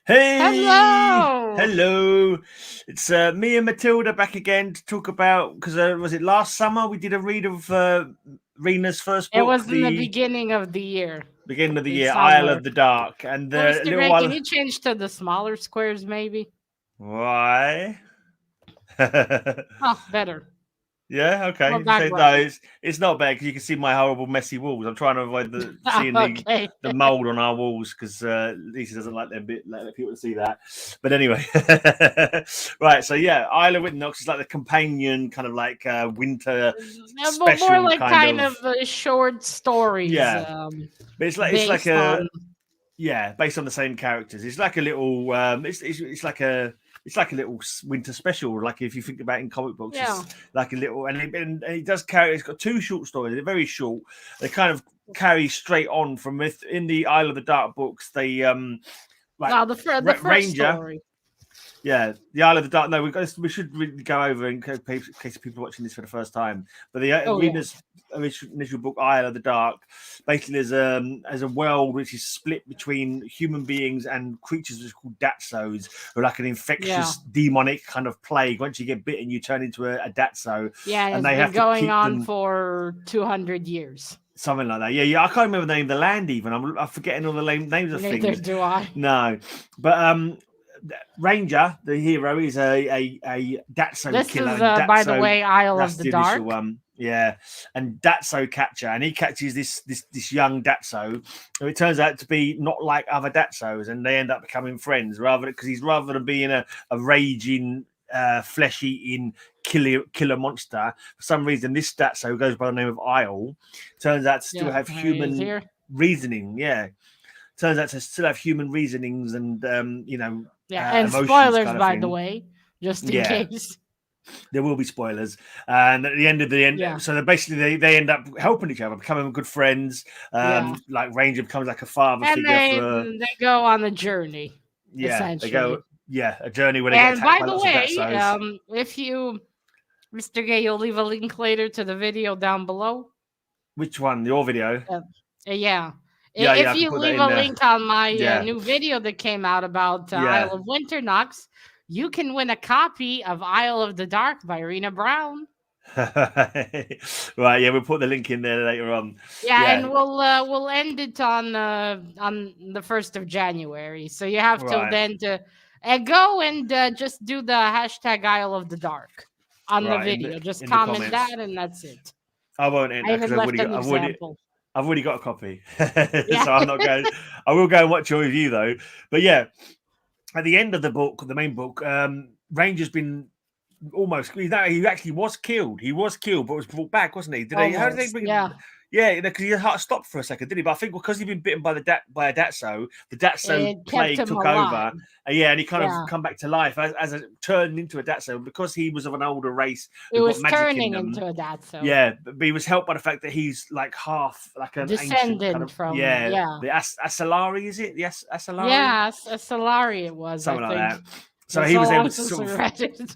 Hey, Hello. hello. It's me and Matilda back again to talk about because was it last summer we did a read of Rina's first It book, was in the the beginning of the year, beginning of the the year, Isle summer. of the Dark, and a Mr. little Gray, can while. you change to the smaller squares, maybe? Why? Oh, better. Yeah, More okay. So no, background. it's not bad because you can see my horrible messy walls. I'm trying to avoid seeing Okay. the mold on our walls because Lisa doesn't like them bit let people to see that. But anyway, right. So yeah, Isla Winternox is like the companion kind of like winter More special like kind kind of of short stories yeah. But it's like based a on. yeah, based on the same characters. It's like a little. It's like a little winter special. Like if you think about it in comic books, Yeah. it's like a little, and it does carry. It's got two short stories. They're very short. They kind of carry straight on from in the Isle of the Dark books. They like Now, the first Ranger. story. Yeah, the Isle of the Dark. No, we should really go over in case people watching this for the first time. But the Oh, yeah. Rena's initial book, Isle of the Dark, basically there's a world which is split between human beings and creatures which are called Datsos, who are like an Yeah. infectious demonic kind of plague. Once you get bitten, you turn into a Datso, Yeah, and it's they been have to going keep on them. for 200 years. Something like that. Yeah, yeah. I can't remember the name of the land even. I'm forgetting all the names of Neither things. do I. No, but Ranger, the hero, is a Datso This killer. is, And by the Datso, way, Isle that's of the the initial Dark. one. Yeah, and Datso catcher, and he catches this young Datso, who it turns out to be not like other Datsos, and they end up becoming friends because he's rather than being a raging, flesh eating killer monster. For some reason, this Datso, who goes by the name of Isle, turns out to still Yeah, have he is human here. reasoning. Yeah, turns out to still have human reasonings and Yeah, and emotions spoilers, kind of by the thing. way, just in Yeah, case. there will be spoilers, and at the end of the end, Yeah, so basically they end up helping each other, becoming good friends. yeah. Like Ranger becomes like a father And figure they for they go on a journey, yeah. They go essentially. a journey where they get And attacked by by the lots of way, Datsos. if you, Mr. Gay, you'll leave a link later to the video down below. Which one? Your video? Uh, yeah. Yeah, yeah, If I can you put that leave in a there. link on my Yeah, new video that came out about Isle yeah. of Winternox, you can win a copy of Isle of the Dark by Rina Brown. Right, yeah, we'll put the link in there later on. Yeah, Yeah, and we'll end it on the 1st of January. So you have till right, then to go and just do the hashtag Isle of the Dark on the right. video. Just In the comment comments. that, and that's it. I won't I enter because even left an example. I've already got a copy, Yeah, so I'm not going. I will go and watch your review though. But yeah, at the end of the book, the main book, Ranger's been almost. He actually was killed. He was killed, but was brought back, wasn't he? Did they? How did they almost. bring him? Yeah, Yeah, because he heart stopped for a second, didn't he? But I think because he'd been bitten by by a Datso, the Datso it kept plague him took alive. over. Yeah, and he kind of Yeah, come back to life as a turned into a Datso because he was of an older race it who got was magic in turning them. into a dat, so Yeah, but he was helped by the fact that he's like half like an ancient kind descendant of from, yeah, the Asalari, is it? The Asalari? yeah, a Solari it was, I Something like think. that. So It's he so was able long to since sort we of read it.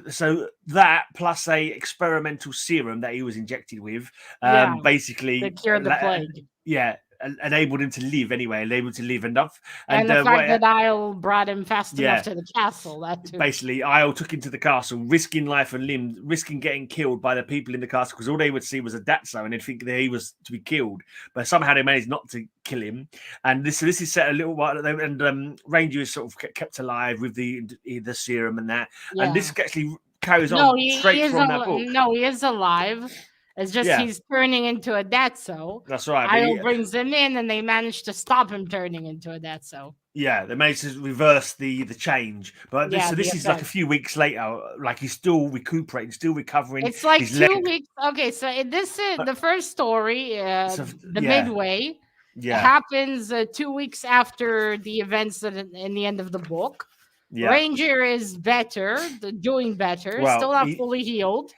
so that plus a experimental serum that he was injected with, Yeah, basically, that cured the plague. yeah, enabled him to live anyway, enabled to live enough, And and the fact that Isle brought him fast enough yeah, to the castle, that too. basically, Isle took him to the castle, risking life and limb, risking getting killed by the people in the castle because all they would see was a Datso and they'd think that he was to be killed. But somehow they managed not to kill him. And this is set a little while, and Ranger is sort of kept alive with the serum and that. And Yeah. this actually carries No, on straight from that book. he is alive. It's just Yeah, he's turning into a Datso. that's right. But Isle brings him in, and they manage to stop him turning into a Datso. yeah, they managed to reverse the change. But Yeah, the this is like a effect. few weeks later. Like he's still recuperating, still recovering. It's like His 2 leg. weeks. Okay, so this is the first story. So The yeah, midway yeah, happens 2 weeks after the events in the end of the book. yeah. Ranger is better, doing better, Well, still not fully healed,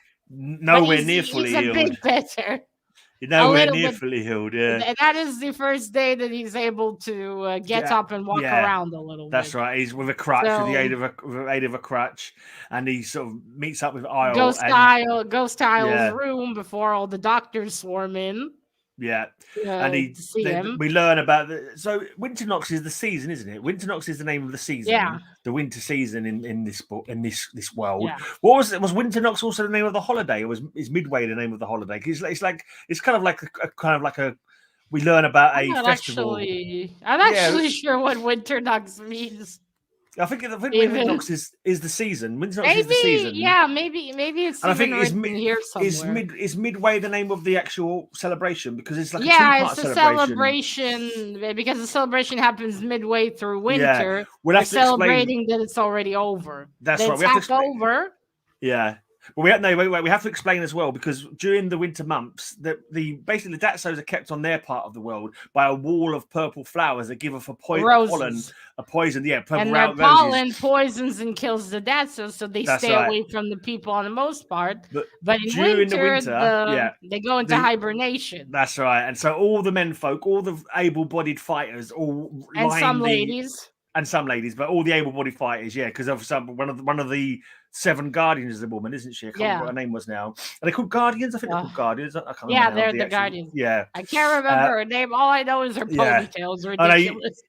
but nowhere near fully he's a healed. bit better, a Nowhere little near bit. fully healed. Yeah, That is the first day that he's able to get yeah, up and walk yeah. around a little That's bit. right. He's with a crutch, with the So aid of a crutch, and he sort of meets up with Isle, and Ghost Isle's yeah, room before all the doctors swarm in. Yeah, and to see him. we learn about so Winternox is the season, isn't it? Winternox is the name of the Yeah, season, the winter season in this book, in this world. yeah. What was it? Was Winternox also the name of the holiday, or is Midway the name of the holiday? Because it's kind of like a we learn about a festival. I'm Yeah, actually sure what Winternox means. I think Even Winternox is the season. Winternox is the maybe, season, yeah, maybe it's and I think even written here somewhere. is Midway the name of the actual celebration because it's like a Yeah, two-part it's a celebration. celebration because the celebration happens midway through Yeah, winter. we'll They're have to explain. celebrating that it's already over. That's Then right. it's We have to half explain. over. Yeah, but we have no wait. We have to explain as well because during the winter months, basically the Datsos are kept on their part of the world by a wall of purple flowers that give off a pollen, Roses. a poison. Yeah, purple And their roses. pollen poisons and kills the Datsos, so they That's stay right. away from the people on the most part. But But in during the winter, winter, yeah, they go into hibernation. that's right. And so all the menfolk, all the able-bodied fighters, all And line some ladies. and some ladies, but all the able-bodied fighters, yeah, because of one of the seven guardians is a woman, isn't she? I can't remember what her name was now. Are they called guardians? I think they're called guardians. I can't remember. Yeah, now they're the the actual, guardians. Yeah, I can't remember her name. All I know is her ponytail's ridiculous.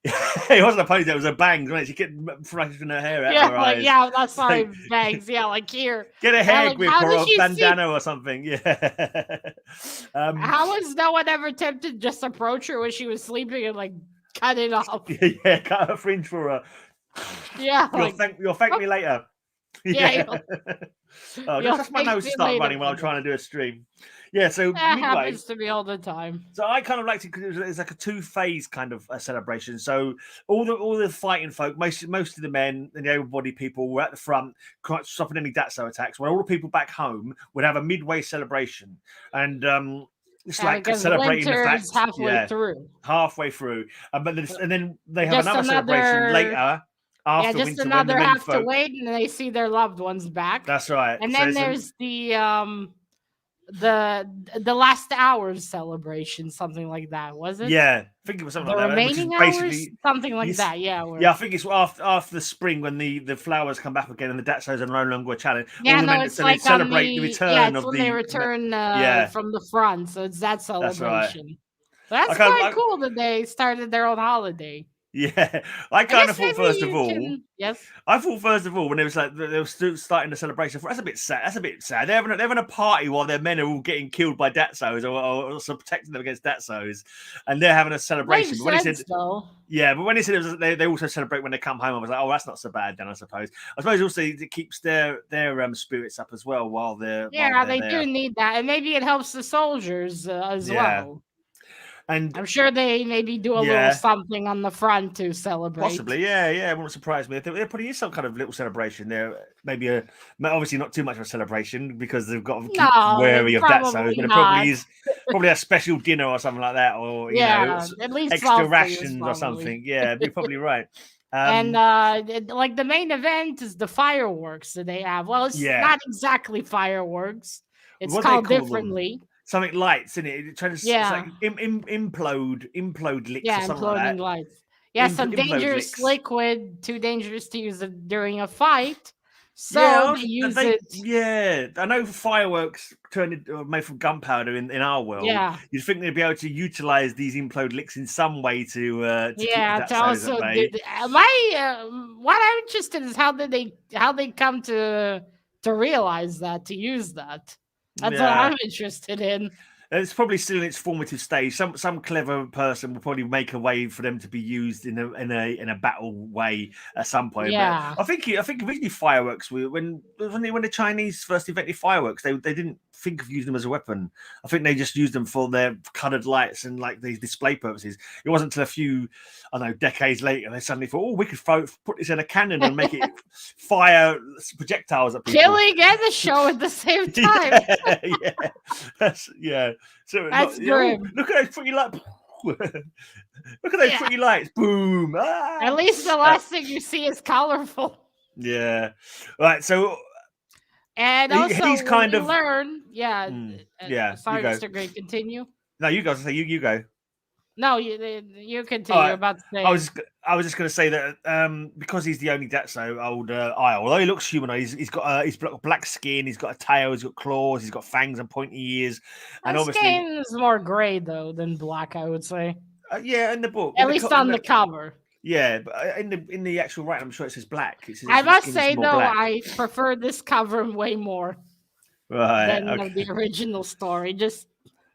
It wasn't a ponytail; it was a bangs, wasn't it? She kept brushing her hair out of her eyes. Yeah, that's sorry, bangs. Yeah, like here. Get a hair grip or a bandana see? or something. Yeah. How was no one ever tempted to just approach her when she was sleeping and like cut it off? Yeah, cut her fringe for her. Yeah, you'll thank me later. Yeah. That's my nose start running while I'm trying to do a stream. Yeah, so that Midway happens to me all the time. So I kind of liked it because it's like a two-phase kind of a celebration. So all the fighting folk, most of the men and the able-bodied people were at the front, stopping any Datso attacks. While all the people back home would have a midway celebration, and it's like celebrating the fact halfway through. And then they have another celebration later. After just winter, another have to wait, and they see their loved ones back. That's right. And then there's the last hours celebration, something like that, was it? Yeah, I think it was something like that. Remaining hours, something like that. Yeah, I think it's after the spring when the flowers come back again and the Datsos are no longer a challenge. Yeah, it's like they celebrate the return of when the they return from the front, so it's that celebration. That's, right. That's quite cool that they started their own holiday. Yeah, I kind of thought first of all. Yes. I thought first of all when it was like they were still starting the celebration. That's a bit sad. They're having a party while their men are all getting killed by Datsos or protecting them against Datsos, and they're having a celebration. But when he said, but when he said it was, they also celebrate when they come home, I was like, oh, that's not so bad then. I suppose also it keeps their spirits up as well while they're they do need that, and maybe it helps the soldiers as well. And I'm sure they maybe do a little something on the front to celebrate. Possibly, yeah. It wouldn't surprise me. There probably is some kind of little celebration there. Maybe obviously not too much of a celebration because they've got to keep wary of Datsos. But it probably is a special dinner or something like that, or at least extra rations or something. Yeah, you're probably right. And like the main event is the fireworks that they have. Well, it's not exactly fireworks. It's called differently. Something lights, isn't it? It's like implode licks or something like that. Lights. Yeah, some dangerous liquid, too dangerous to use during a fight. So they use it. Yeah, I know fireworks made from gunpowder in our world. Yeah, you'd think they'd be able to utilize these implode licks in some way to keep the Datsos at bay. What I'm interested in is how they come to realize that, to use that. That's what I'm interested in. It's probably still in its formative stage. Some clever person will probably make a way for them to be used in a battle way at some point. Yeah, but I think originally fireworks when the Chinese first invented fireworks, they didn't think of using them as a weapon. I think they just used them for their coloured lights and like these display purposes. It wasn't until a few, decades later they suddenly thought, oh, we could put this in a cannon and make it fire projectiles at people. Killing and the show at the same time. So that's grim. Look at those pretty lights. Look at those pretty lights. Boom. At least the last thing you see is colorful. Yeah. Right. So. And also, he's kind of learn. Yeah. Sorry, Mr. Great. Continue. No, you go. You go. No, you All continue. You're right. about to I say. was just, I was just going to say that because he's the only Datso old Isle, although he looks humanoid, he's got black skin, he's got a tail, he's got claws, he's got fangs and pointy ears, and This obviously, game is more gray though than black, I would say. yeah, in the book, At least on the cover. yeah, but in the actual writing, I'm sure it says black. It says I his must skin's say more though, black. I prefer this cover way more Right. than the Okay. original story, just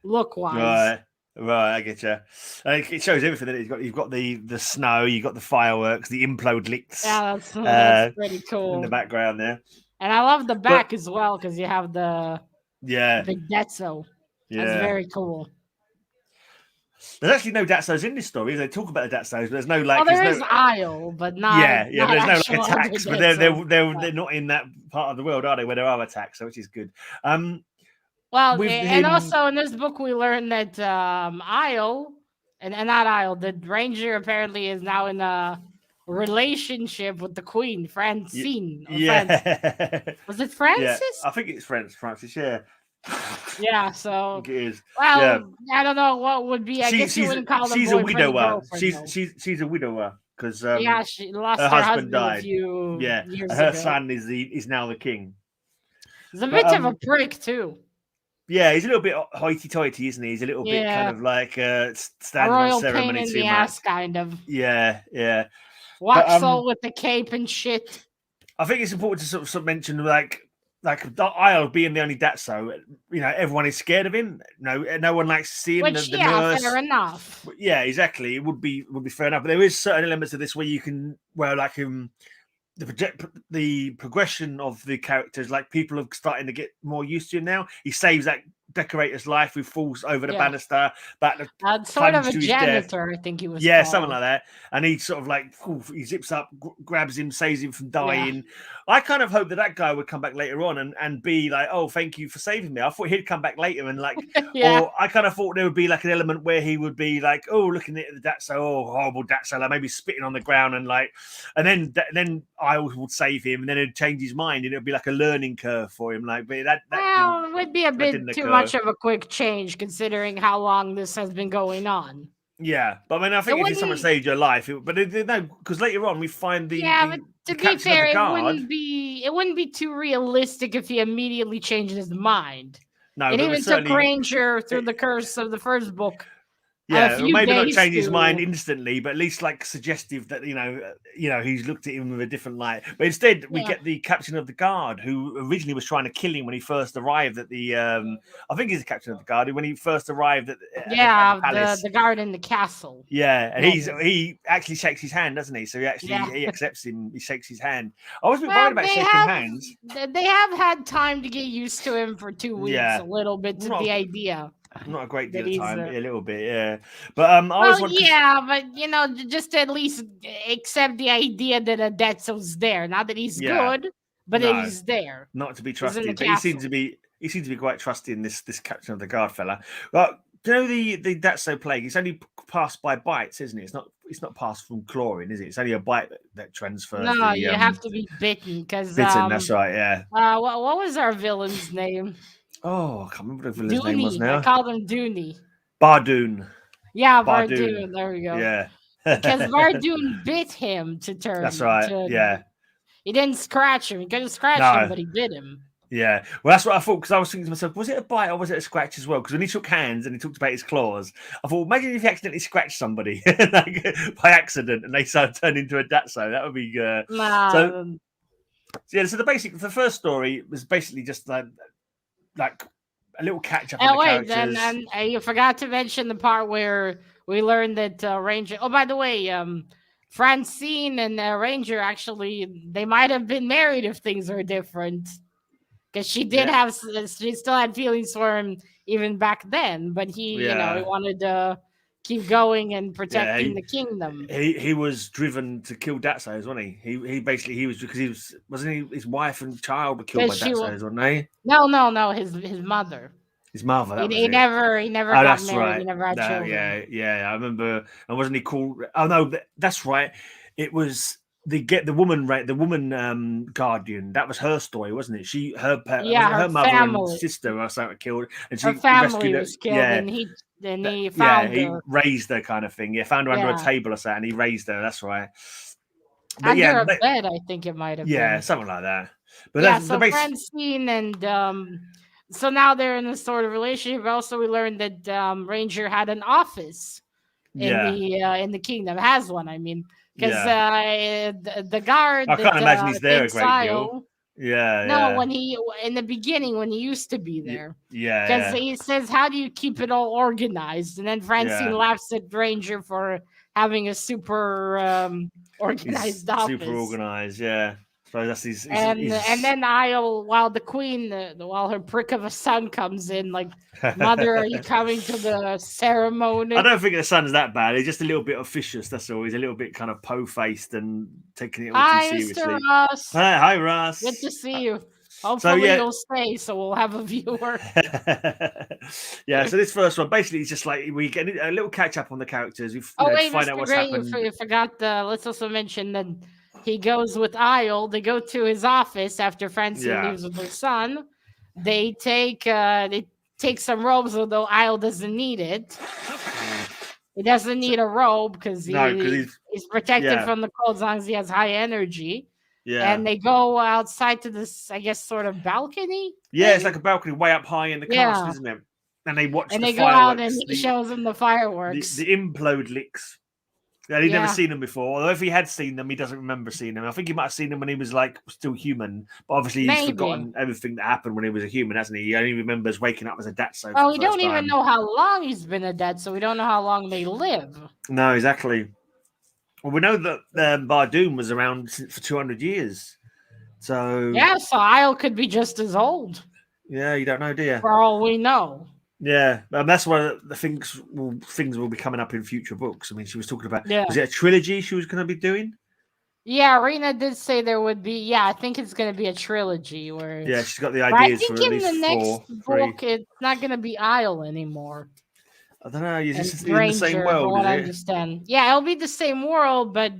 look wise. Right. Right, I get you. It shows everything that you've got the snow, you've got the fireworks, the implode licks Yeah, that's pretty in the cool. background there. And I love the But back as well because you have the yeah, big Detso. That's yeah. very cool. There's actually no Datsos in this story. They talk about the Datsos, but there's no Well, there's there no is Isle, but yeah, but not there's no actual other attacks. But Detso. they're not in that part of the world, are they? Where there are attacks, so which is good. Well, With and him, also in this book we learned that Isle and not Isle, the ranger apparently is now in a relationship with the queen, Francine or France. yeah, Was it yeah. Francis? I think it's Francis. Yeah, Yeah. I So, think it is. Yeah, well, I don't know what would be. I guess you wouldn't call them she's a boyfriend and widower. girlfriend though. She's a widower because Yeah, she her lost her husband husband a died. few Yeah, years her ago. son is now the king. He's a But bit of a prick too. yeah, he's a little bit hoity-toity, isn't he? He's a little bit kind Yeah, of like a standing on royal pain ceremony in too the much. ass, kind of. Yeah, yeah. But Waxel with the cape and shit. I think it's important to sort of mention like Isle being the only Datso, you know, everyone is scared of him. No one likes seeing Which, the yeah, nurse. fair enough. Yeah, exactly. It would be fair enough. But there is certain elements of this where you can like the progression of the characters, like people are starting to get more used to him now. He saves that decorator's life who falls over the banister, that sort of a to his death. janitor, I think he was. Yeah, called. something like that. And he sort of like he zips up, grabs him, saves him from dying. Yeah. I kind of hope that guy would come back later on and be like, "Oh, thank you for saving me." I thought he'd come back later and like, or I kind of thought there would be like an element where he would be like, "Oh, looking at the Datso, oh, horrible Datso," like maybe spitting on the ground and like, and then I would save him, and then it'd change his mind, and it'd be like a learning curve for him. Like, but it would be a bit too much of a quick change considering how long this has been going on. Yeah, but I mean, I think if someone saved your life, but no, because later on we find but to be fair, it wouldn't be too realistic if he immediately changed his mind. No, it even took Ranger through the curse of the first book. Yeah, maybe not change his mind instantly, but at least like suggestive that you know he's looked at him with a different light. But instead, we get the captain of the guard who originally was trying to kill him when he first arrived at the. I think he's the captain of the guard when he first arrived at the palace. The guard in the castle. Yeah, and he actually shakes his hand, doesn't he? So he accepts him. He shakes his hand. I was a bit worried about shaking hands. They have had time to get used to him for 2 weeks, a little bit to the idea. Not a great deal of time, a little bit, yeah. But but just to at least accept the idea that a Detso's there. Not that he's good, but that he's there. Not to be trusted. But he seems to be quite trusting this captain of the guard fella. But do you know the Detso plague? It's only passed by bites, isn't it? It's not passed from clawing, is it? It's only a bite that transfers. No, you have to be bitten because bitten. That's right. Yeah. What was our villain's name? Oh, I can't remember what the villain's name was now. I called him Dooney. Bardoon. Yeah, Bardoon. There we go. Yeah. Because Bardoon bit him to turn. That's right. Yeah. He didn't scratch him. He couldn't scratch him, but he bit him. Yeah. Well, that's what I thought, because I was thinking to myself, was it a bite or was it a scratch as well? Because when he shook hands and he talked about his claws, I thought, imagine if he accidentally scratched somebody like, by accident and they turned into a Datso. That would be... So the first story was basically just like a little catch up on the characters. And you forgot to mention the part where we learned that Ranger. Oh, by the way, Francine and Ranger actually they might have been married if things were different, because she still had feelings for him even back then. But he wanted to keep going and protecting the kingdom. He was driven to kill Datsos, wasn't he? He was because wasn't his wife and child were killed by Datsos, wasn't they? No, his mother. His mother. He never got married. Right. He never had children. Yeah. I remember. And wasn't he called? Oh no, that's right. It was the woman guardian. That was her story, wasn't it? Her mother family. and sister were killed, and her family was killed, and and he Yeah, found he her. raised her kind of thing. Yeah, found her under a Yeah, table or something, and he raised her. That's right. But yeah, under a bed, I think it might have yeah, been. something like that. But Yeah, that's the so base. Francine and so now they're in a sort of relationship. Also, we learned that Ranger had an office Yeah, in the kingdom. Has one, I mean, because yeah. the guard I can't that imagine he's there a takes great deal. Isle. Yeah, No, yeah, when he in the beginning when he used to be yeah, there, because yeah, he says, "How do you keep it all organized?" And then Francine yeah. laughs at Ranger for having a super He's organized super office. organized. Yeah, so that's And his then Isle, while the queen, while her prick of a son comes in, like, "Mother, are you coming to the I ceremony?" don't think the son's that bad. He's just a little bit officious. That's all. He's a little bit kind of po-faced and taking it all too "Hi, Mr. seriously. Ross. Hi, Good Russ. to see you. So Hopefully yeah, you'll stay, so we'll have a viewer." yeah. So this first one basically is just like we get a little catch up on the characters. We Oh to wait, find out Mr. what's Gray, happened. you forgot. Let's also mention that he goes with Isle. They go to his office after Francine Yeah, leaves with her son. They take some robes, although Isle doesn't need it. He doesn't so, need a robe because no, because he's protected yeah, from the cold as long as he has high energy. yeah, And they go outside to this, I guess, sort of balcony yeah. It's thing. like a balcony way up high in the castle, Yeah, isn't it? And they watch and the they go out and fireworks, he shows them the fireworks. the implode licks. Yeah, he'd never Yeah, seen them before. Although if he had seen them, he doesn't remember seeing them. I think he might have seen them when he was like still human. But obviously, he's maybe. forgotten everything that happened when he was a human, hasn't he? He only remembers waking up as a Datso for Well, the we first don't even time. know how long he's been a dead, so we don't know how long they live. No, exactly. Well, we know that Bardoom was around for 200 years. So Yeah, so Isle could be just as old, yeah, you don't know, do you? for all we know. Yeah, that's why the things will be coming up in future books. I mean, she was talking about, Yeah. was it a trilogy she was going to be doing? Yeah, Rina did say there would be. Yeah, I think it's going to be a trilogy where. Yeah, she's got the But I ideas think for at in least the next three. book, it's not going to be Isle anymore. I don't know. Is And this in the same Ranger, from world? what Is I it understand. Yeah, it'll be the same world, but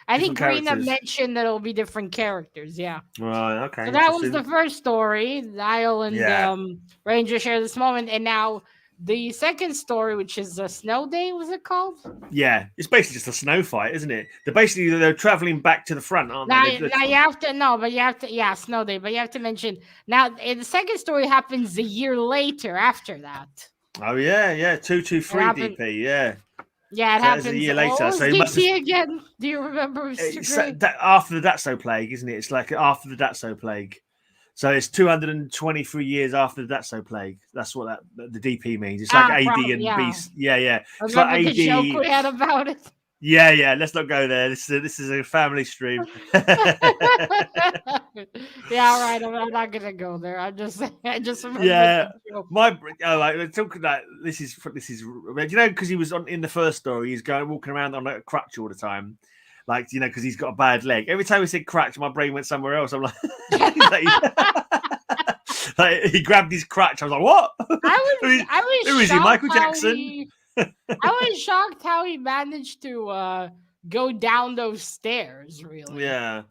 I different think Rina characters? mentioned that it'll be different characters. Yeah. Right. So Okay. that was Interesting. the first story. Isle and Yeah. Ranger share this moment, and now the second story, which is a snow day, was it called? Yeah. It's basically just a snow fight, isn't it? They're traveling back to the front, aren't Now, they? now you have to no, but you have to snow day, but you have to mention now. The second story happens a year later after that. Oh yeah, yeah. It 223 happened. DP. Yeah. Yeah, it So that's a happens. year What later. was So he must have. DP again? Do you remember, Mr. It's Gray? after the Datso plague, isn't it? It's like after the Datso plague. So it's 223 years after the Datso plague. That's what the DP means. It's like AD Probably. and Yeah. BC. Yeah, yeah. It's like Remember the joke AD. we had about it? Yeah, yeah. Let's not go there. This is a family stream. Yeah, all right. I'm not gonna go there. I just remembered Yeah, the joke. like talk that this is because he was in the first story, he's going walking around on a crutch all the time, like because he's got a bad leg. Every time he said crutch, my brain went somewhere else. I'm like, like he grabbed his crutch. I was like, what? I Who was is he? shocked Michael how Jackson? I was shocked how he managed to go down those stairs. Really, Yeah,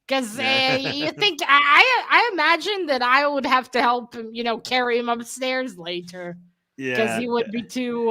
because yeah, you think I imagine that I would have to help him, carry him upstairs later, because yeah. he would be too.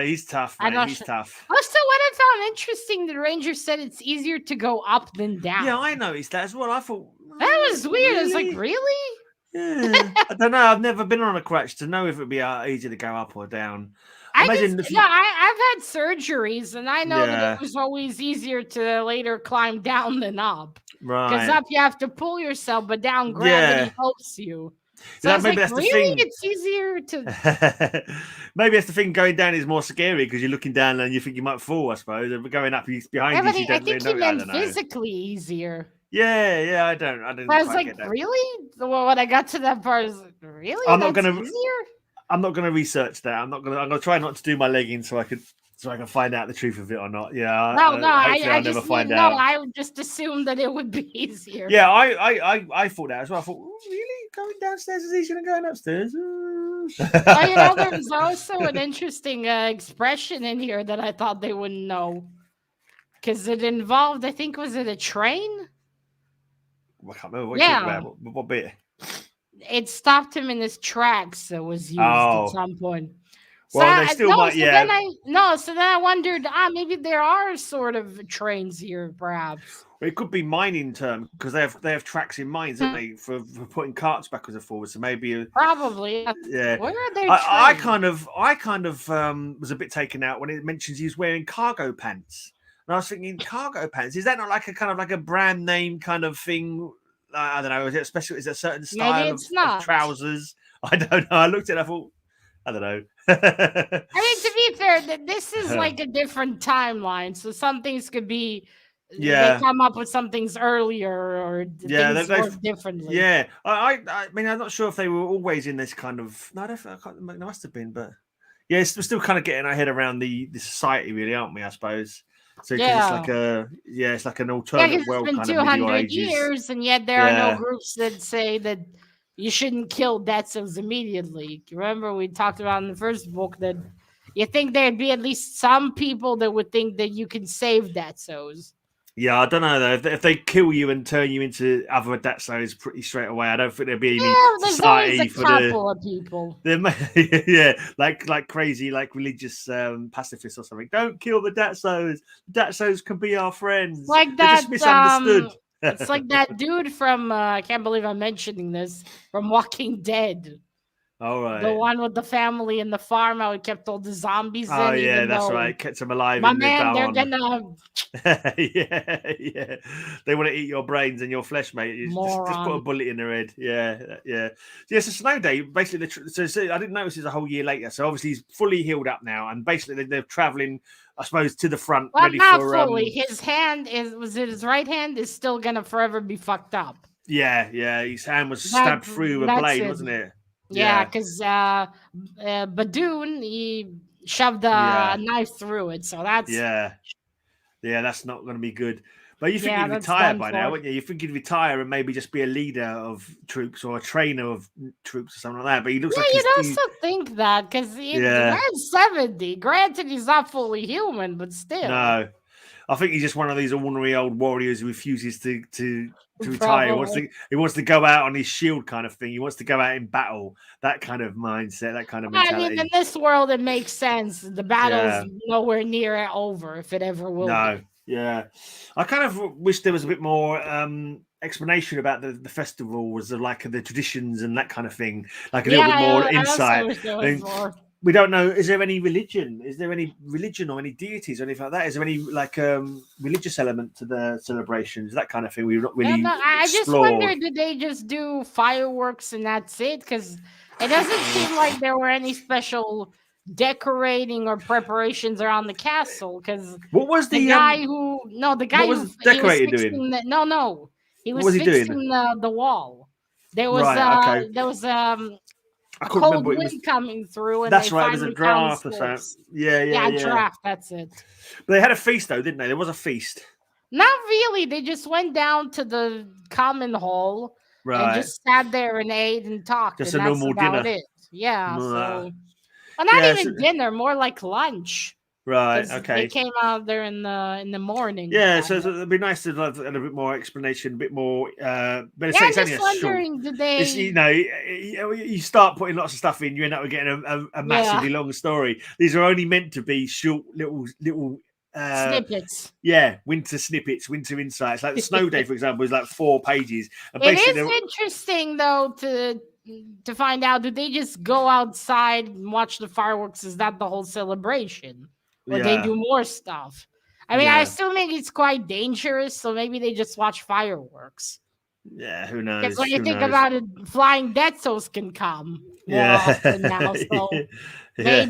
He's tough, I'm mate. not He's sure. tough. Also, what I found interesting, the ranger said it's easier to go up than down. Yeah, I noticed that as well. I thought That was weird. I was like, really? really? Yeah, I don't know. I've never been on a crutch to know if it'd be easy to go up or down. Imagine if you, I've had surgeries, and I know that it yeah, was always easier to later climb down than up. Because right, up you have to pull yourself, but down yeah. gravity helps you. So I was Maybe like, that's the really? thing. It's easier to. Maybe that's the thing. Going down is more scary because you're looking down and you think you might fall. I suppose. But going up, he's behind Yeah, you. but So you I don't really think he know. I meant don't know. physically easier. Yeah, yeah. I I didn't was quite like, get that. really? Well, when I got to that part, I was like, really? I'm not That's gonna. easier? I'm not gonna research that. I'm gonna try not to do my legging so I can find out the truth of it or not. Yeah. No, Hopefully, I I'll never just mean find no. out. I would just assume that it would be easier. Yeah, I thought that as well. I thought, "Oh, really, going downstairs is easier than going upstairs. Well, there's also an interesting expression in here that I thought they wouldn't know, because it involved, I think, was it a train? I can't remember what you talking Yeah, about. What bit? it stopped him in his tracks. That was used at Oh, some point. So Well, they still no, might. so then Yeah. I no, so then I wondered, maybe there are sort of trains here, perhaps. It could be mining term because they have tracks in mines, don't they, for putting carts backwards and forwards. So maybe Probably. Yes. yeah. Where are their I trains? kind of was a bit taken out when it mentions he was wearing cargo pants, and I was thinking cargo pants. Is that not like a kind of like a brand name kind of thing? I don't know. Is it special? Is it a certain Maybe style it's of not. trousers? I don't know. I looked at it. I thought I don't know. I mean, to be fair, this is like a different timeline. So some things could be they Yeah. come up with some things earlier, or Yeah, things work differently. yeah. I mean, I'm not sure if they were always in this kind of. No, I can't. They must have been, but yeah, we're still kind of getting our head around the society, really, aren't we? I suppose. So because it's Yeah. like it's like an Yeah, alternate because it's world been kind of medieval 200 ages. years, and yet there are no Yeah, groups that say that you shouldn't kill Detzos immediately. Remember, we talked about in the first book that you think there'd be at least some people that would think that you can save Detzos. yeah. I don't know though. If they kill you and turn you into other Datsos pretty straight away, I don't think there'd be any Yeah, there's always a society for the. couple of people. Yeah, like crazy, like religious pacifists or something. Don't kill the Datsos. Datsos can be our It's friends. like They're just that. misunderstood. It's like that dude from. I can't believe I'm mentioning this, from Walking Dead. All The right. one with the family in the farm, how he kept all the zombies Oh in, yeah, even that's though right. Kept them alive my in the man, they're barn. gonna Yeah, yeah. They want to eat your brains and your flesh, mate. Just put a moron. bullet in their head. Yeah, yeah. So, yeah, so Snow Day, basically, so I didn't notice it's a whole year later. So obviously he's fully healed up now, and basically they're traveling, I suppose, to the front, Well, ready not for fully. His hand is was it his right hand is still gonna forever be fucked up. yeah. His hand was That stabbed through with a that's blade, it. wasn't it? Yeah, Yeah, because Badoon he shoved a yeah, knife through it, so that's yeah. Yeah, that's not going to be good. But you think yeah, he'd that's retire done by now, for. wouldn't you? You think he'd retire and maybe just be a leader of troops or a trainer of troops or something like that. But he looks Yeah, like you'd also think that because the yeah, man's 70. Granted, he's not fully human, but still, no. I think he's just one of these ordinary old warriors who refuses to retire. probably. He wants to go out on his shield kind of thing. He wants to go out in battle. That kind of mindset, that kind of I mean, in mentality. this world, it makes sense. The battle's Yeah. nowhere near over, if it ever will No. be. Yeah. I kind of wish there was a bit more explanation about the festivals, like the traditions and that kind of thing. Like a little Yeah, bit more I also insight. wish there I was mean, more. we don't know. Is there any religion? Is there any religion or any deities or anything like that? Is there any like religious element to the celebrations? That kind of thing we've not Yeah, really no, I just explored. wonder, did they just do fireworks and that's it? Because it doesn't seem like there were any special decorating or preparations around the castle. Because What was the the guy who, no, the what guy was who the he was decorator doing? fixing the, no, he What was was he doing? fixing the wall. Right. Okay. There was I a couldn't cold remember what it was. wind coming through, and they That's right. It was a finally found the draft or something. source. Yeah. Yeah. Yeah, Yeah. draft. That's it. But they had a feast though, didn't they? There was a feast. Not really. They just went down to the common hall and Right. just sat there and ate and talked, Just and a that's normal about dinner. it. Yeah. Uh, So, well, not yeah. even dinner, more like lunch, Right. because they Okay. came out there in the morning. Yeah. Kind of. It'd be nice to have a bit more explanation, a bit more. But Yeah, I'm it's only just a short. wondering, did It's they? you start putting lots of stuff in, you end up getting a Yeah, massively long story. These are only meant to be short, little. snippets. Yeah, winter snippets, winter insights. Like the snow day, for example, is like 4 pages, and It basically, is interesting though to find out, do they just go outside and watch the fireworks? Is that the whole celebration? Or they yeah, do more stuff? I mean, I yeah, still think it's quite dangerous, so maybe they just watch fireworks. yeah. Who Because knows? when you Who think knows? about it, flying dead souls can come more often now. Yeah, So yeah,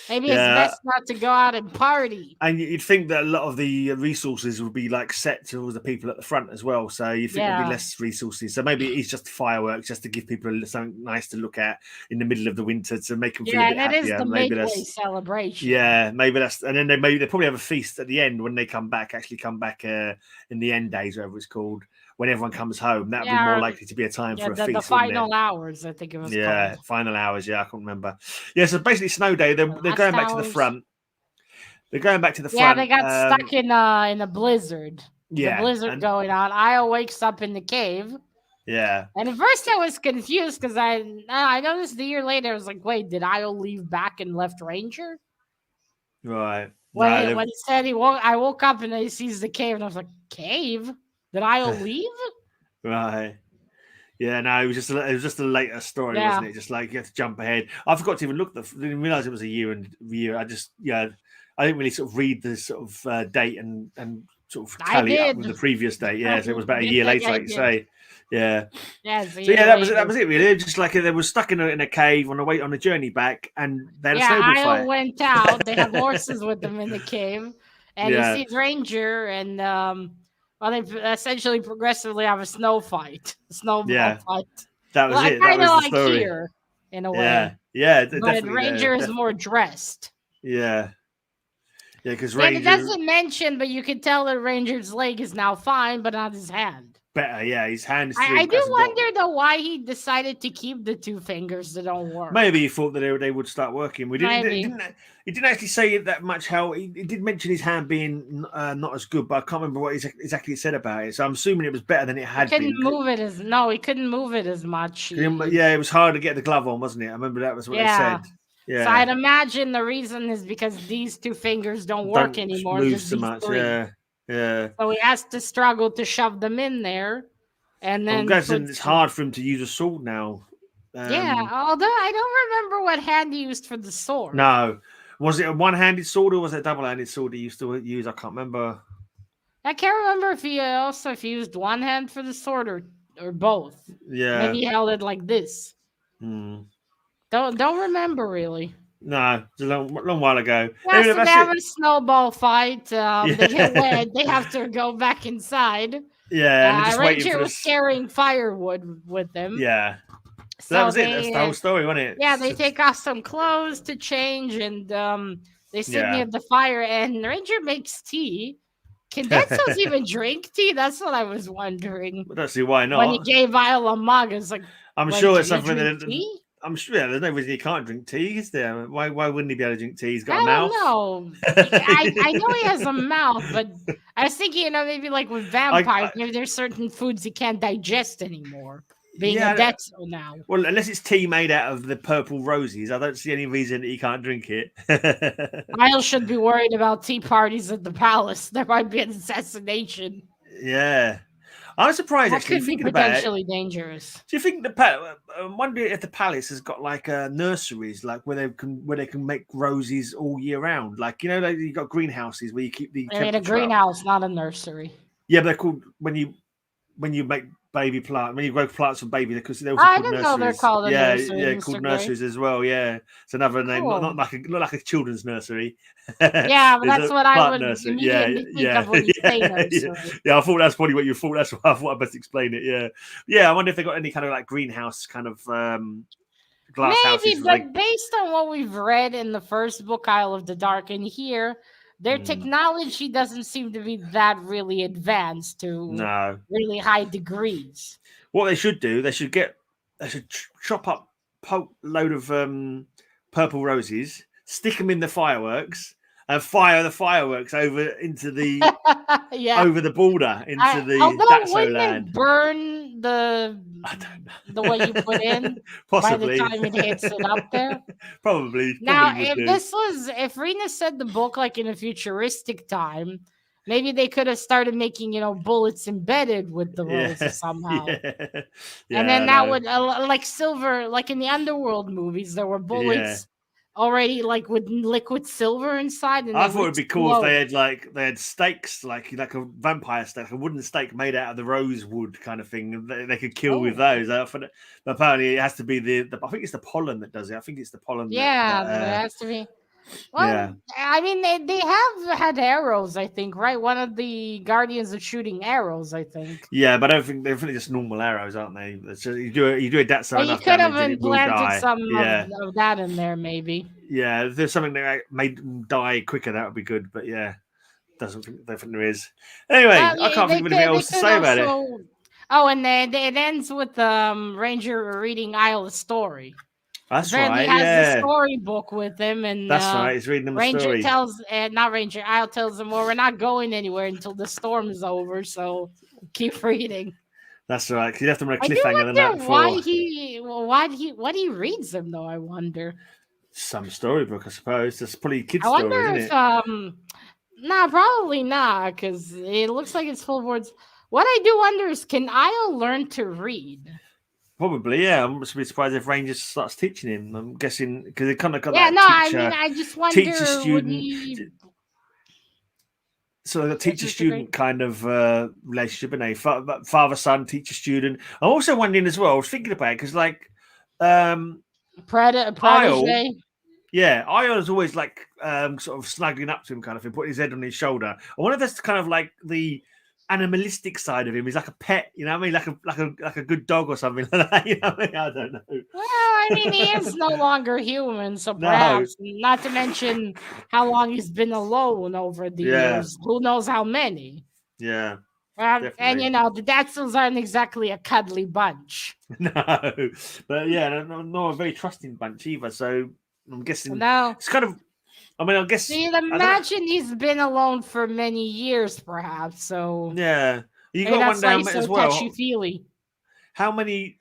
maybe it's yeah. best not to go out and party. And you'd think that a lot of the resources would be like set towards the people at the front as well. So you think there'd be Yeah. less resources. So maybe it's just fireworks, just to give people something nice to look at in the middle of the winter to make them feel a Yeah, bit and it is happier. the Maybe midway that's celebration. yeah, maybe that's and then they probably have a feast at the end when they come back. Actually, come back in the end days, whatever it's called, when everyone comes home. That would be more Yeah, likely to be a time yeah, for a the feast, wouldn't it? final hours, I think it was Yeah, called. final hours. Yeah, I can't remember. Yeah, so basically, snow day. The They're last going back to the hours. front. They're going back to the Yeah, they front. got stuck in a blizzard. The Yeah, blizzard and going on. Io wakes up in the cave Yeah. And at first I was confused because I noticed a year later I was like, wait, did Isle leave back and left Ranger? Right. When No. it, when he said I woke up and he sees the cave and I was like, cave? Did Isle leave? Right. Yeah, no, it was just a later story, Yeah, wasn't it? Just like you have to jump ahead. I forgot to even look. Didn't realize it was a year and year. I just I didn't really sort of read the sort of date and sort of I tally it up did. with the previous date. Yeah, so it was about a Good year thing later, I like you did. say. Yeah. Yeah, it's a So year yeah, that was it. That later. was it. Really, just like they were stuck in a cave on the way on the journey back, and they had a Yeah, snowball Isle fight. went out. They have horses with them in the cave, and he Yeah, sees Ranger, and well, they essentially progressively have a snow fight, a snowball yeah, fight. that was Like it. That kind of was the like story. here in a way, Yeah, yeah, but definitely Ranger is more dressed. yeah, yeah, because And it Ranger doesn't mention, but you can tell that Ranger's leg is now fine, but not his hand. better. Yeah, his hand I still do hasn't got. wonder though why he decided to keep the two fingers that don't Maybe work. he thought that they would start working. We didn't. Maybe He didn't actually say it that much. How he did mention his hand being not as good, but I can't remember what exactly he said about it. So I'm assuming it was better than it he had couldn't been. move it as no, he couldn't move it as much. Yeah, it was hard to get the glove on, wasn't it? I remember that was what they Yeah. said. So Yeah, I'd imagine the reason is because these two fingers don't work don't anymore, move just so these much. three. Yeah, yeah. So he has to struggle to shove them in there and I'm then guessing put it's some. hard for him to use a sword now. Yeah, although I don't remember what hand he used for the sword. No, was it a one-handed sword or was it a double-handed sword he used to use? I can't remember. I can't remember if he also if he used one hand for the sword or both. Maybe Yeah. he held it like this. Hmm. Don't remember really. No, it's a long while ago. Yeah, Anyway, so they that's have it. a snowball fight. They get Yeah, wet. They have to go back inside. yeah, and they're just waiting for Ranger was this. carrying firewood with them, Yeah, so that so was it. That's the whole story, wasn't it? yeah, they take off some clothes to change, and they sit near Yeah. the fire. And Ranger makes tea. Can Dead Cells even drink tea? That's what I was wondering I don't see why when he not. gave Isle a mug. It's like, I'm wait, sure can it's he something drink that tea? I'm sure. Yeah, there's no reason he can't drink tea, is there? Why wouldn't he be able to drink tea? He's got a I don't mouth. know. I know he has a mouth, but I was thinking, maybe like with vampires, I maybe there's certain foods he can't digest anymore, being a yeah. dead cell now. Well, unless it's tea made out of the purple roses, I don't see any reason that he can't drink it. Isle should be worried about tea parties at the palace. There might be an assassination. Yeah, I'm surprised That actually. could be Thinking about it, potentially dangerous. do you think I'm wondering if the palace has got like nurseries, like where they can make roses all year round? Like like you got greenhouses where you keep the I mean, a temperature up. greenhouse, not a nursery. Yeah, but they're called when you make baby plant when you grow plants from baby because they're also I called didn't know they're nurseries. called a Yeah, nursery, yeah, Mr. called Gray. nurseries as well. Yeah, it's another name, Cool. not like a children's nursery. Yeah, but There's that's a what I plant would nursery. Yeah, immediately think yeah, of when you say yeah, yeah. nursery. Yeah, I thought that's probably what you thought. That's why I thought I best explain it. Yeah, yeah. I wonder if they got any kind of like greenhouse kind of glass houses Maybe, for like. but based on what we've read in the first book, Isle of the Dark, and here, their Hmm, technology doesn't seem to be that really advanced to no, really high degrees. what they should do, they should chop up load of purple roses, stick them in the fireworks, and fire the fireworks Yeah. over the border into the Although Datso wouldn't it land. burn I don't the what you put know. in by the Possibly, time it hits it up there? probably Now, would do. if Rena said the book like in a futuristic time, maybe they could have started making, bullets embedded with the Yeah, roses somehow. yeah, And yeah. then I that know. would, like silver, like in the Underworld movies, there were Yeah. bullets already like with liquid silver inside and I they thought would it'd be cool if explode. they had stakes like a vampire stake, a wooden stake made out of the rosewood kind of thing. And they could kill with Oh, those. But apparently, it has to be the. I think it's the pollen that does it. I think it's the pollen yeah, there has to be. yeah, Well, I mean, they have had arrows, I think, right? One of the Guardians of shooting arrows, I think. yeah. But I don't think they're just normal arrows, aren't they? So you do a dat so But you enough could damage have and it will implanted die. some Yeah, of that in there, maybe. yeah. If there's something that made them die quicker, that would be good. But yeah, don't think there is. Anyway, Well, I yeah, can't think of anything they else to could say about it. also. Oh, and then it ends with Ranger reading Isla's story. That's Apparently, he right. has the Yeah, storybook with him, and that's right. He's reading them a Ranger story. tells, not Ranger, Isle tells him, "Well, we're not going anywhere until the storm is over, so keep reading." That's right. 'Cause you left them on a I do cliffhanger the night wonder why before. he reads them though. I wonder. Some storybook, I suppose. That's probably kids' I wonder stories, isn't if it? nah, probably not, because it looks like it's full of words. What I do wonder is, can Isle learn to read? Probably, yeah. I'm just be surprised if Rangers starts teaching him. I'm guessing because they kind of got Yeah, that no, I mean, I just teacher wonder would student. he? So the Yes, teacher Mr. Gray. student kind of relationship, and a father son teacher student. I'm also wondering as well. I was thinking about it because um, Isle, Protege. yeah, Ion's always like sort of snuggling up to him, kind of thing, putting his head on his shoulder. I wonder if that's kind of like the animalistic side of him. He's like a pet, you know what I mean? Like a good dog or something like that. You know what I mean? I don't know. Well, I mean, he is no longer human, so No, perhaps, not to mention how long he's been alone over the yeah, years. Who knows how many? yeah, And definitely. you know, the Daxels aren't exactly a cuddly bunch. No, but yeah, not a very trusting bunch either. So I'm guessing No, it's kind of. I mean, I so guess you'd I don't know. imagine he's been alone for many years, perhaps. So Yeah, you maybe got to that's wonder why how he's many so as touchy well. feely. How many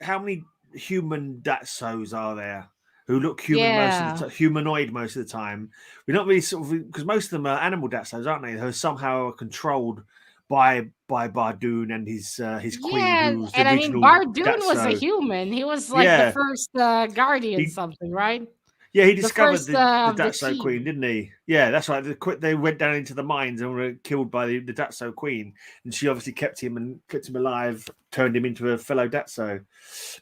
human Datsos are there who look human most of the Yeah. time, humanoid most of the time? We're not really sort of because most of them are animal Datsos, aren't they? Who somehow are controlled by Bardoon and his queen, Yeah, who's the and I mean, original Bardoon was a Datso. human. He was like the Yeah, first guardian, he something, right? Yeah, he The discovered first the of the Datso Queen, team. didn't he? Yeah, that's right. They went down into the mines and were killed by the Datso Queen, and she obviously kept him alive, turned him into a fellow Datso.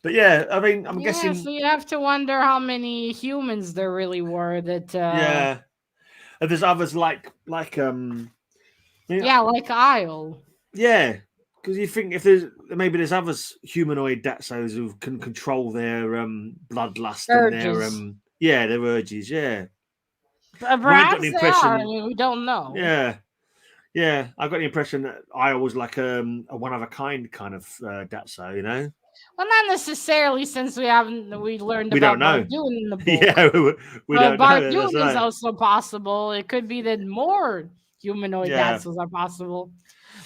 But yeah, I mean, I'm Yeah, so guessing, you have to wonder how many humans there really were that yeah. And there's others yeah, yeah, like Isle. yeah, because you think if there's others humanoid Datsos who can control their bloodlust and their Urges. their urges. Yeah, I mean, I got the Perhaps they are. I impression, mean, we don't know. yeah. Yeah, I got the impression that I was like a one of a kind kind of Datso, you know. Well, not necessarily, since we learned We don't about know. Bardoon in the book. Yeah, we But don't know. That's Bardoon is right. also possible. It could be that more humanoid Yeah, dazzles are possible.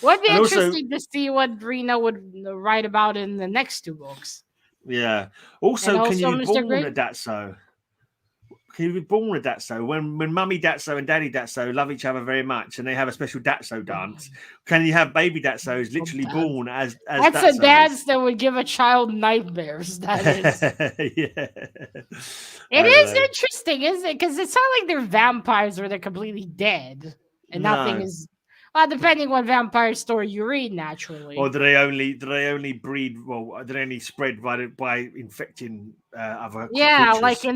Would be and also, interesting to see what Rina would write about in the next two books. yeah, And also, can you also, be Mr. born Gray. a Datso? Can you be born a Datso when Mummy Datso and Daddy Datso love each other very much and they have a special Datso dance? Can you have baby Datsos Oh, literally dad. born as That's a Datsos? dance that would give a child nightmares. That is. Yeah, It I is know. interesting, isn't it? Because it's not like they're vampires or they're completely dead and nothing No. is. Well, depending what vampire story you read, naturally. Or do they only breed? Well, do they only spread by infecting other Yeah, creatures?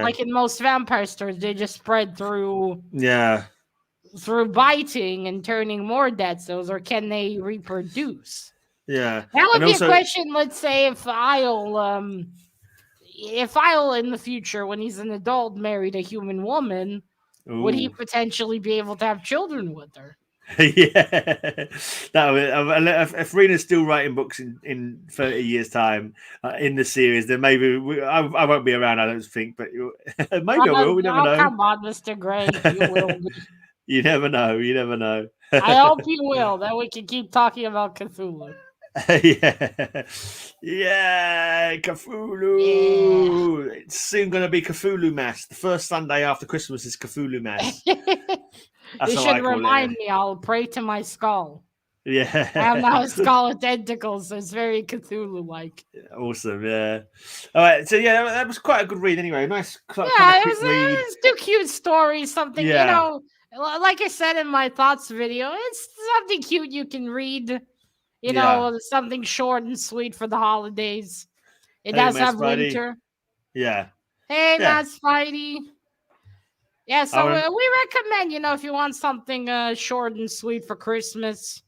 like in most vampire stories, they just spread Yeah, through biting and turning more dead cells, or can they reproduce? yeah, That and would be a also, question. Let's say if Isle in the future, when he's an adult, married a human woman, would he ooh, potentially be able to have children with her? yeah, if Rena's still writing books in 30 years' time in the series, then maybe I won't be around. I don't think, but maybe I will. We never Oh, know. come on, Mr. Gray. You will be. You never know. You never know. I hope you will. Then we can keep talking about Cthulhu. Yeah, yeah, Yeah. Cthulhu. It's soon going to be Cthulhu Mass. The first Sunday after Christmas is Cthulhu Mass. That's You how should I call it. remind me. I'll pray to my skull. I have now Yeah, a skull with tentacles, so it's very Cthulhu like. awesome. Yeah. All right. So yeah, that was quite a good read. Anyway, nice kind of Yeah, quick read. it was two cute stories. Something, Yeah, like I said in my thoughts video, it's something cute you can read. yeah. Something short and sweet for the holidays. It Hey, does my have Spidey. winter. Yeah, Hey, yeah. Matt Spidey. Yeah, I so want. we recommend, if you want something short and sweet for Christmas,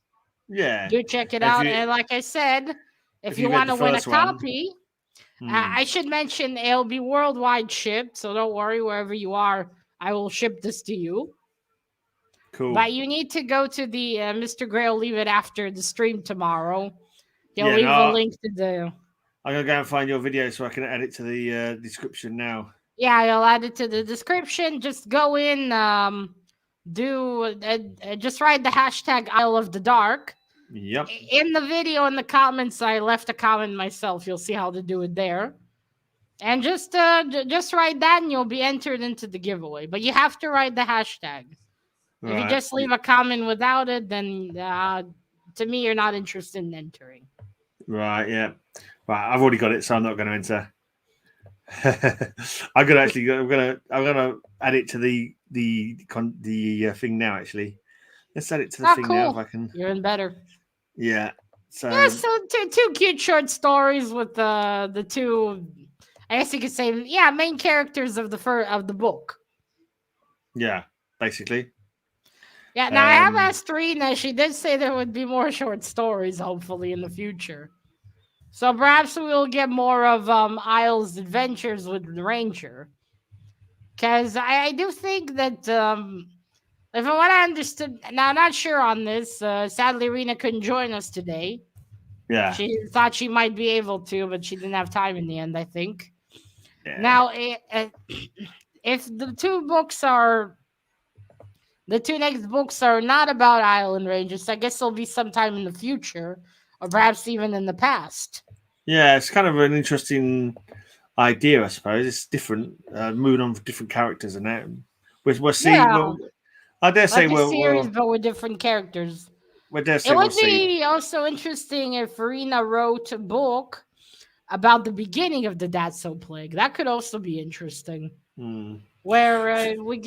Yeah. do check it If out. you And like I said, if if you you read want the to win a first one, copy, hmm, I should mention it'll be worldwide shipped. So don't worry, wherever you are, I will ship this to you. cool. But you need to go to the Mr. Gray will leave it after the stream tomorrow. He'll Yeah. leave a No, link to the. I'm gonna go and find your video so I can add it to the description now. Yeah, I'll add it to the description. Just go in, just write the hashtag Isle of the Dark. Yep. In the video, in the comments, I left a comment myself. You'll see how to do it there. And just write that, and you'll be entered into the giveaway. But you have to write the hashtag. If you Right. just leave a comment without it, then to me, you're not interested in entering. Right. Yeah. Right. I've already got it, so I'm not going to enter. I'm gonna add it to the thing now. Actually, let's add it to the thing now if Cool. I can. You're in better. Yeah. So Yeah, so two cute short stories with the two, I guess you could say, yeah, main characters of the book. yeah, basically. Yeah, now I have asked Rina. She did say there would be more short stories, hopefully, in the future. So perhaps we will get more of Isle's adventures with the Ranger. Because I do think that, if what I understood, now I'm not sure on this. Sadly, Rina couldn't join us today. Yeah. She thought she might be able to, but she didn't have time in the end, I think. Yeah. Now, if the two next books are not about Island Rangers, I guess they'll be sometime in the future, or perhaps even in the past. Yeah, it's kind of an interesting idea, I suppose. It's different, moving on with different characters and that. We'll see. Yeah, I dare say like a series, but with different characters. It we'll would see. be also interesting if Rina wrote a book about the beginning of the Datso plague. That could also be interesting. Hmm. Where we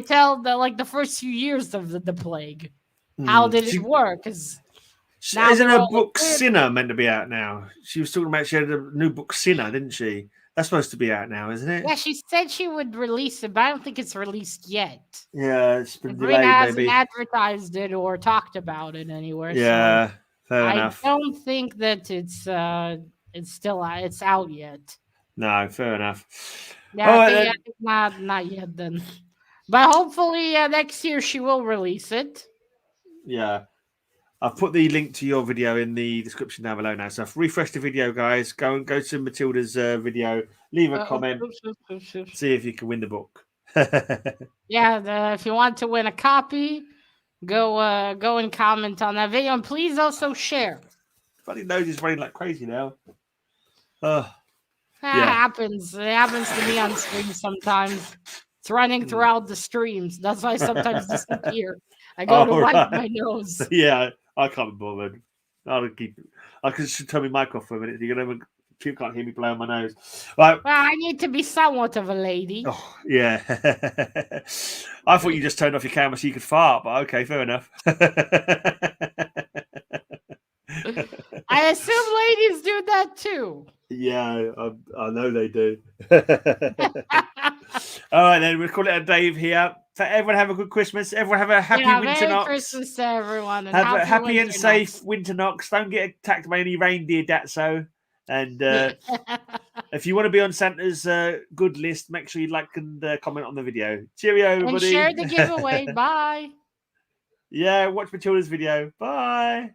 tell the first few years of the plague. How did it work? Because now Isn't they're her all book clear. Sinner meant to be out now? She was talking about she had a new book Sinner, didn't she? That's supposed to be out now, isn't it? Yeah, she said she would release it, but I don't think it's released yet. Yeah, it's been Rina delayed, hasn't maybe. advertised it or talked about it anywhere, so Yeah, fair I enough. don't think that it's out yet. No, fair enough. Yeah, All I right think, then. not yet then. But hopefully next year she will release it. Yeah. I've put the link to your video in the description down below now. So refresh the video, guys. Go to Matilda's video. Leave a comment. Oops. See if you can win the book. Yeah, if you want to win a copy, go and comment on that video, and please also share. Funny nose is running like crazy now. Yeah. Happens. It happens to me on stream sometimes. It's running throughout the streams. That's why I sometimes disappear. I go to wipe my nose. Yeah, I can't be bothered. I should turn my mic off for a minute. You can't hear me blowing my nose. Right. Well, I need to be somewhat of a lady. Oh, yeah. I thought you just turned off your camera so you could fart, but okay, fair enough. I assume ladies do that too. Yeah, I know they do. All right, then we'll call it a day here. So everyone have a good Christmas. Everyone have a happy Winternox. Merry Christmas to everyone. And have a happy and Winternox. safe Winternox. Don't get attacked by any reindeer, Datso. And if you want to be on Santa's good list, make sure you like and comment on the video. Cheerio, everybody. And share the giveaway. Bye. Yeah, watch Matilda's video. Bye.